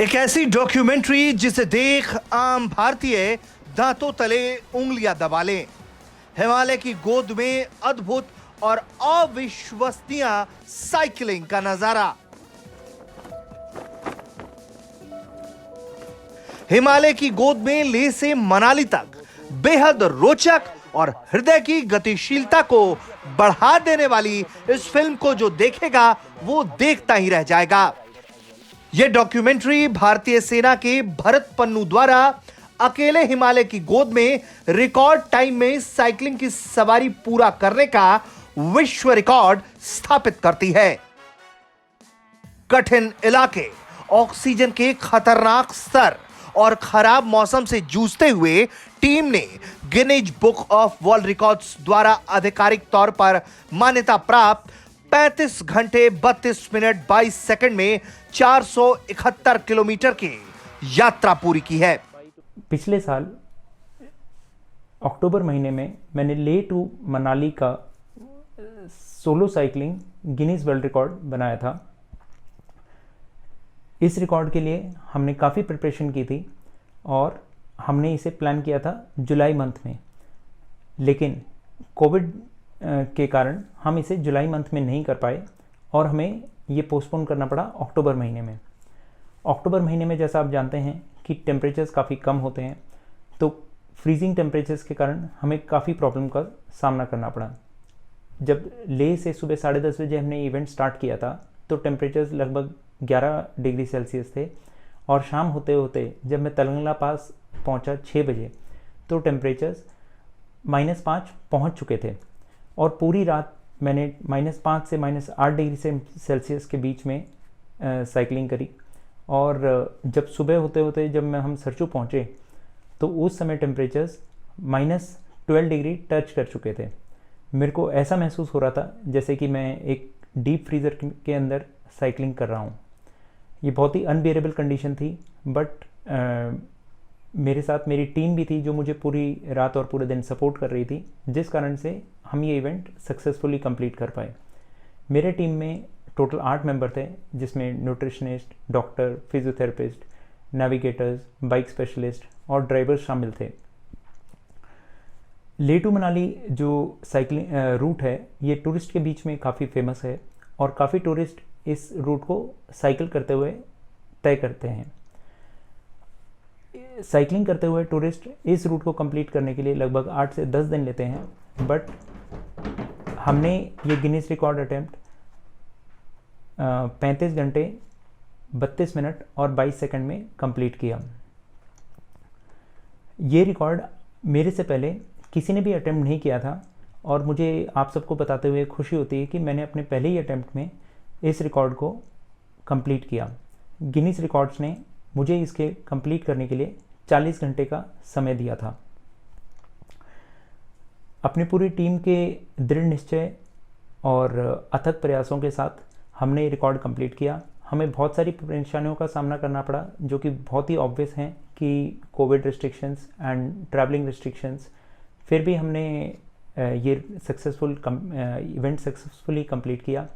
एक ऐसी डॉक्यूमेंट्री जिसे देख आम भारतीय दांतों तले उंगलियां दबा लें। हिमालय की गोद में अद्भुत और अविश्वसनीय साइकिलिंग का नजारा। हिमालय की गोद में लेह से मनाली तक बेहद रोचक और हृदय की गतिशीलता को बढ़ा देने वाली इस फिल्म को जो देखेगा वो देखता ही रह जाएगा। यह डॉक्यूमेंट्री भारतीय सेना के भरत पन्नू द्वारा अकेले हिमालय की गोद में रिकॉर्ड टाइम में साइकिलिंग की सवारी पूरा करने का विश्व रिकॉर्ड स्थापित करती है। कठिन इलाके, ऑक्सीजन के खतरनाक स्तर और खराब मौसम से जूझते हुए टीम ने Guinness book of world records द्वारा आधिकारिक तौर पर मान्यता प्राप्त 35 घंटे 32 मिनट 22 सेकंड में 471 किलोमीटर की यात्रा पूरी की है। पिछले साल अक्टूबर महीने में मैंने लेह टू मनाली का solo cycling Guinness world record बनाया था। इस रिकॉर्ड के लिए हमने काफ़ी प्रिपरेशन की थी और हमने इसे प्लान किया था जुलाई मंथ में, लेकिन कोविड के कारण हम इसे जुलाई मंथ में नहीं कर पाए और हमें ये पोस्टपोन करना पड़ा अक्टूबर महीने में। अक्टूबर महीने में जैसा आप जानते हैं कि टेम्परेचर्स काफ़ी कम होते हैं, तो फ्रीजिंग टेम्परेचर्स के कारण हमें काफ़ी प्रॉब्लम का सामना करना पड़ा। जब लेह से सुबह 10:30 बजे हमने इवेंट स्टार्ट किया था तो टेम्परेचर्स लगभग 11 डिग्री सेल्सियस थे और शाम होते होते जब मैं तलंगला पास पहुंचा 6 बजे तो टेम्परेचर्स -5 पहुंच चुके थे और पूरी रात मैंने -5 से -8 डिग्री सेल्सियस के बीच में साइकिलिंग करी। और जब सुबह होते होते जब हम सरचू पहुँचे तो उस समय टेम्परेचर्स -12 डिग्री टच कर चुके थे। मेरे को ऐसा महसूस हो रहा था जैसे कि मैं एक डीप फ्रीज़र के अंदर साइकिलिंग कर रहा हूँ। ये बहुत ही अनबियरेबल कंडीशन थी, बट मेरे साथ मेरी टीम भी थी जो मुझे पूरी रात और पूरे दिन सपोर्ट कर रही थी, जिस कारण से हम ये इवेंट सक्सेसफुली कंप्लीट कर पाए। मेरे टीम में टोटल 8 मेंबर थे, जिसमें nutritionist, doctor, physiotherapist, navigators, bike specialist और ड्राइवर्स शामिल थे। लेह टू मनाली जो साइकिलिंग रूट है ये टूरिस्ट के बीच में काफ़ी फेमस है और काफ़ी टूरिस्ट इस रूट को साइकिल करते हुए तय करते हैं। साइकिलिंग करते हुए टूरिस्ट इस रूट को कंप्लीट करने के लिए लगभग 8 से 10 दिन लेते हैं, बट हमने ये गिनीज रिकॉर्ड अटेम्प्ट 35 घंटे 32 मिनट और 22 सेकंड में कंप्लीट किया। ये रिकॉर्ड मेरे से पहले किसी ने भी अटेम्प्ट नहीं किया था और मुझे आप सबको बताते हुए खुशी होती है कि मैंने अपने पहले ही अटेम्प्ट में इस रिकॉर्ड को कंप्लीट किया। गिनीज रिकॉर्ड्स ने मुझे इसके कंप्लीट करने के लिए 40 घंटे का समय दिया था। अपनी पूरी टीम के दृढ़ निश्चय और अथक प्रयासों के साथ हमने रिकॉर्ड कंप्लीट किया। हमें बहुत सारी परेशानियों का सामना करना पड़ा जो कि बहुत ही ऑब्वियस हैं कि Covid restrictions and travelling restrictions, फिर भी हमने ये इवेंट सक्सेसफुली कंप्लीट किया।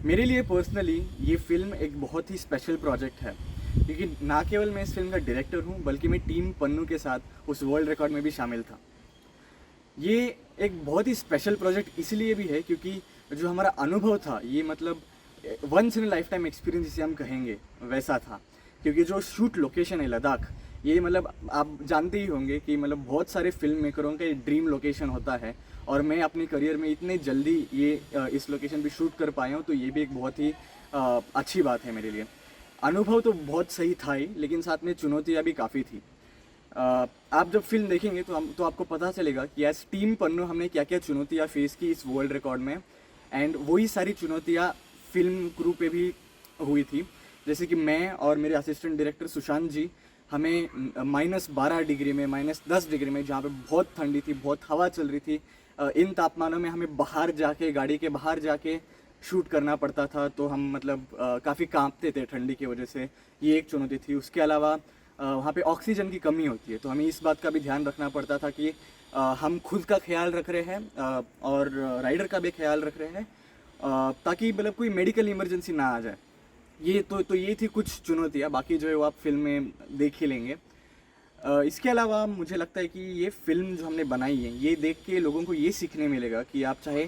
मेरे लिए पर्सनली ये फिल्म एक बहुत ही स्पेशल प्रोजेक्ट है, क्योंकि ना केवल मैं इस फिल्म का डायरेक्टर हूँ बल्कि मैं टीम पन्नू के साथ उस वर्ल्ड रिकॉर्ड में भी शामिल था। ये एक बहुत ही स्पेशल प्रोजेक्ट इसलिए भी है क्योंकि जो हमारा अनुभव था ये मतलब once in lifetime experience जिसे हम कहेंगे वैसा था। क्योंकि जो शूट लोकेशन है लद्दाख, ये मतलब आप जानते ही होंगे कि मतलब बहुत सारे फिल्म मेकरों का ड्रीम लोकेशन होता है और मैं अपनी करियर में इतने जल्दी ये इस लोकेशन पे शूट कर पाया हूँ, तो ये भी एक बहुत ही अच्छी बात है मेरे लिए। अनुभव तो बहुत सही था ही, लेकिन साथ में चुनौतियाँ भी काफ़ी थी। आप जब फिल्म देखेंगे तो आपको पता चलेगा कि एज टीम पन्नू हमने क्या क्या चुनौतियाँ फेस की इस वर्ल्ड रिकॉर्ड में, एंड वही सारी चुनौतियाँ फिल्म क्रू पे भी हुई थी। जैसे कि मैं और मेरे असिस्टेंट डायरेक्टर सुशांत जी, हमें -12 डिग्री में, -10 डिग्री में, जहाँ पे बहुत ठंडी थी, बहुत हवा चल रही थी, इन तापमानों में हमें बाहर जाके, गाड़ी के बाहर जाके शूट करना पड़ता था। तो हम मतलब काफ़ी कांपते थे ठंडी की वजह से, ये एक चुनौती थी। उसके अलावा वहाँ पे ऑक्सीजन की कमी होती है, तो हमें इस बात का भी ध्यान रखना पड़ता था कि हम खुद का ख्याल रख रहे हैं और राइडर का भी ख्याल रख रहे हैं, ताकि मतलब कोई मेडिकल इमरजेंसी ना आ जाए। ये थी कुछ चुनौतियाँ, बाकी जो है वो आप फिल्म में देख ही लेंगे। इसके अलावा मुझे लगता है कि ये फिल्म जो हमने बनाई है, ये देख के लोगों को ये सीखने मिलेगा कि आप चाहे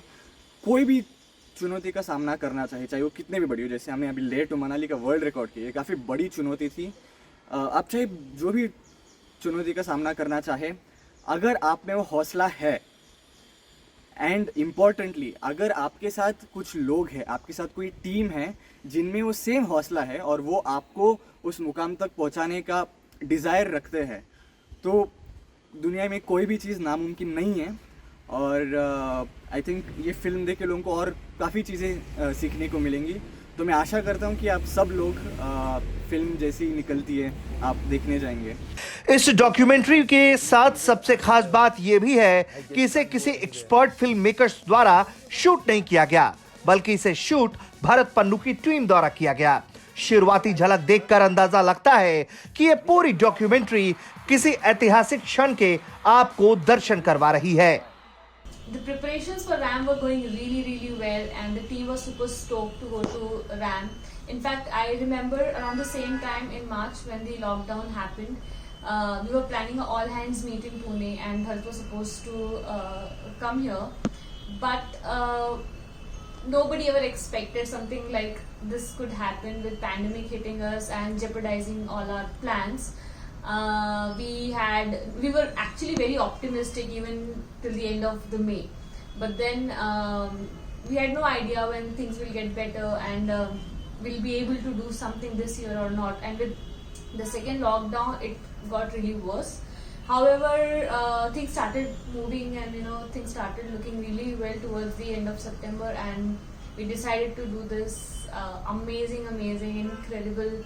कोई भी चुनौती का सामना करना चाहे वो कितने भी बड़ी हो, जैसे हमने अभी लेह टू मनाली का वर्ल्ड रिकॉर्ड किया, ये काफ़ी बड़ी चुनौती थी। आप चाहे जो भी चुनौती का सामना करना चाहे, अगर आप में वो हौसला है, एंड इम्पॉर्टेंटली अगर आपके साथ कुछ लोग हैं, आपके साथ कोई टीम है जिनमें वो सेम हौसला है और वो आपको उस मुकाम तक पहुंचाने का डिज़ायर रखते हैं, तो दुनिया में कोई भी चीज़ नामुमकिन नहीं है। और आई थिंक ये फिल्म देख के लोगों को और काफ़ी चीज़ें सीखने को मिलेंगी। तो मैं आशा करता हूँ कि आप सब लोग फिल्म जैसी निकलती है आप देखने जाएंगे। इस डॉक्यूमेंट्री के साथ सबसे खास बात यह भी है कि इसे किसी एक्सपर्ट फिल्म मेकर्स द्वारा शूट नहीं किया गया, बल्कि इसे शूट भरत पन्नू की टीम द्वारा किया गया। शुरुआती झलक देखकर अंदाजा लगता है कि यह पूरी डॉक्यूमेंट्री किसी ऐतिहासिक क्षण के आपको दर्शन करवा रही है। The preparations for RAM were going really well, and the team was super stoked to go to RAM. In fact, I remember around the same time in March when the lockdown happened, we were planning an all hands meet in Pune, and Bharat was supposed to come here, but nobody ever expected something like this could happen with pandemic hitting us and jeopardizing all our plans. We were actually very optimistic even till the end of the May, but then we had no idea when things will get better and we'll be able to do something this year or not. And with the second lockdown, it got really worse. However, things started moving, and things started looking really well towards the end of September, and we decided to do this amazing, incredible,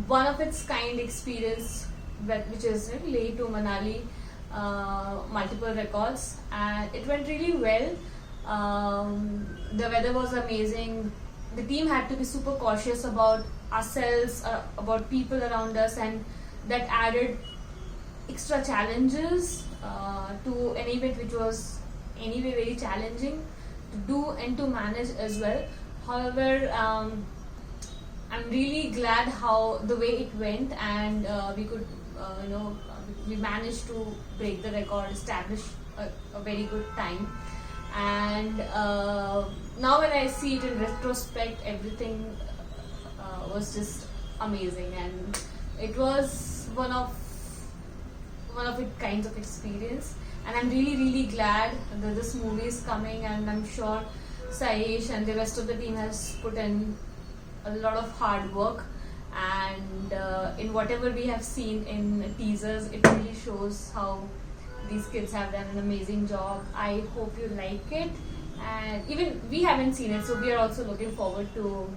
one of its kind experience, which is Leh to Manali, multiple records, and it went really well. The weather was amazing. The team had to be super cautious about ourselves, about people around us, and that added extra challenges to an event which was anyway very challenging to do and to manage as well. However, I'm really glad how the way it went, and we could, we managed to break the record, establish a very good time. And now when I see it in retrospect, everything was just amazing, and it was one of its kinds of experience. And I'm really glad that this movie is coming, and I'm sure Sayesh and the rest of the team has put in a lot of hard work, and in whatever we have seen in teasers, it really shows how these kids have done an amazing job. I hope you like it, and even we haven't seen it, so we are also looking forward to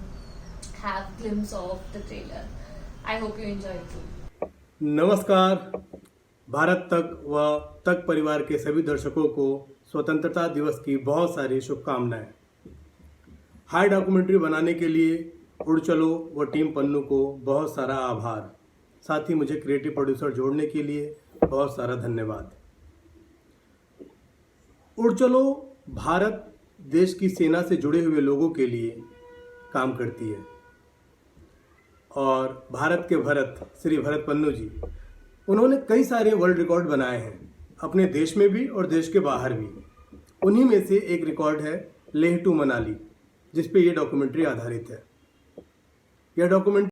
have glimpse of the trailer. I hope you enjoy it too. नमस्कार। भारत तक व तक परिवार के सभी दर्शकों को स्वतंत्रता दिवस की बहुत सारी शुभकामनाएं। हाई डॉक्यूमेंट्री बनाने के लिए उड़ चलो व टीम पन्नू को बहुत सारा आभार। साथ ही मुझे क्रिएटिव प्रोड्यूसर जोड़ने के लिए बहुत सारा धन्यवाद। उड़ चलो भारत देश की सेना से जुड़े हुए लोगों के लिए काम करती है, और भारत के भरत श्री भरत पन्नू जी, उन्होंने कई सारे वर्ल्ड रिकॉर्ड बनाए हैं, अपने देश में भी और देश के बाहर भी। उन्हीं में से एक रिकॉर्ड है लेह टू मनाली, जिस पे ये डॉक्यूमेंट्री आधारित है। यह डॉक्यूमेंट्री